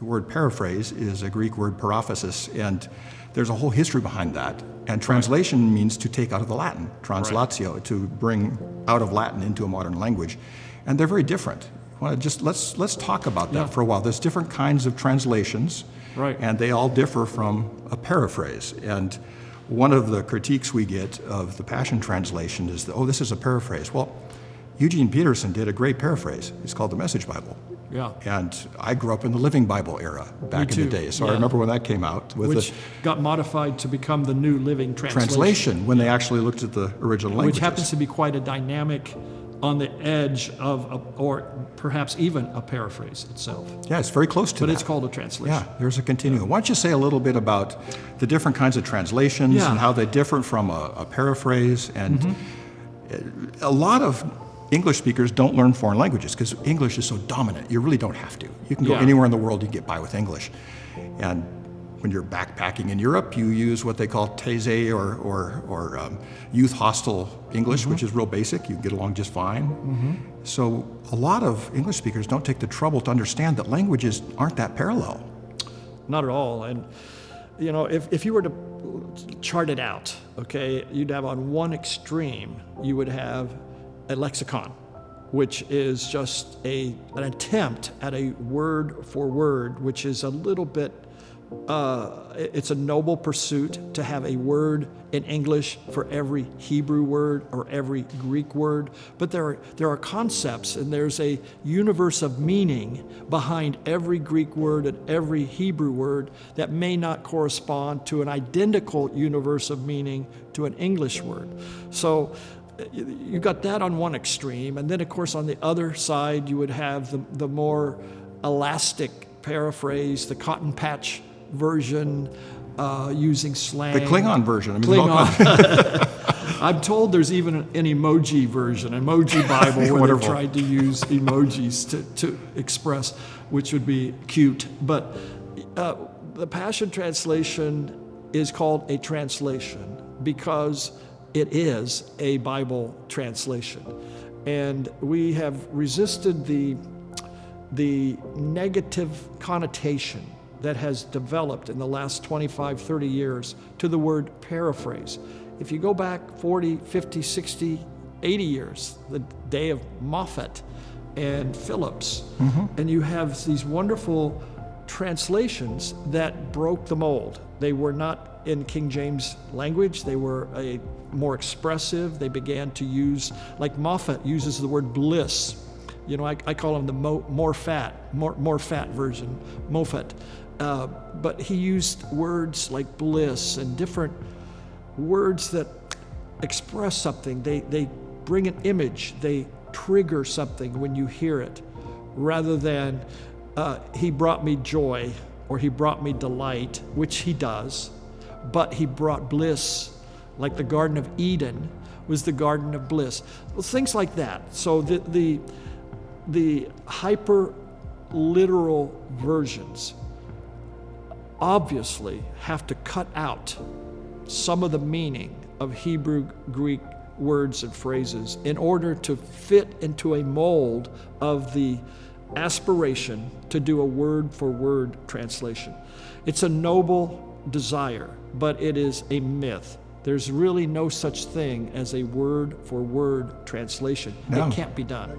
The word paraphrase is a Greek word paraphrase, and there's a whole history behind that. And translation means to take out of the Latin, translatio, to bring out of Latin into a modern language. And they're very different. Let's talk about that for a while. There's different kinds of translations, and they all differ from a paraphrase. And one of the critiques we get of the Passion Translation is that, this is a paraphrase. Well, Eugene Peterson did a great paraphrase. It's called the Message Bible. Yeah. And I grew up in the Living Bible era back in the day, so I remember when that came out. Which got modified to become the New Living Translation. When they actually looked at the original languages. Which happens to be quite a dynamic, on the edge of, or perhaps even a paraphrase itself. Yeah, it's very close to that. But it's called a translation. Yeah, there's a continuum. Why don't you say a little bit about the different kinds of translations and how they differ from a paraphrase? And a lot of English speakers don't learn foreign languages because English is so dominant. You really don't have to. You can go anywhere in the world, you get by with English. And when you're backpacking in Europe, you use what they call thésée or youth hostel English, which is real basic. You get along just fine. So a lot of English speakers don't take the trouble to understand that languages aren't that parallel. Not at all. And, if you were to chart it out, okay, you'd have on one extreme, you would have a lexicon, which is just an attempt at a word for word, which is a little bit, it's a noble pursuit to have a word in English for every Hebrew word or every Greek word. But there are concepts, and there's a universe of meaning behind every Greek word and every Hebrew word that may not correspond to an identical universe of meaning to an English word. So you got that on one extreme, and then of course on the other side you would have the more elastic paraphrase, the cotton patch version, using slang. The Klingon version. Klingon. I'm told there's even an emoji version, emoji Bible, where they've tried to use emojis to express, which would be cute. But the Passion Translation is called a translation because it is a Bible translation. And we have resisted the negative connotation that has developed in the last 25, 30 years to the word paraphrase. If you go back 40, 50, 60, 80 years, the day of Moffat and Phillips, and you have these wonderful translations that broke the mold. They were not in King James language. They were more expressive. They began to use, like Moffat uses the word bliss. I call him the more fat version, Moffat. But he used words like bliss and different words that express something. They bring an image. They trigger something when you hear it, rather than he brought me joy or he brought me delight, which he does, but he brought bliss, like the Garden of Eden was the Garden of Bliss. Well, things like that. So the hyper literal versions obviously have to cut out some of the meaning of Hebrew, Greek words and phrases in order to fit into a mold of the aspiration to do a word-for-word translation. It's a noble desire, but it is a myth. There's really no such thing as a word-for-word translation. No. It can't be done.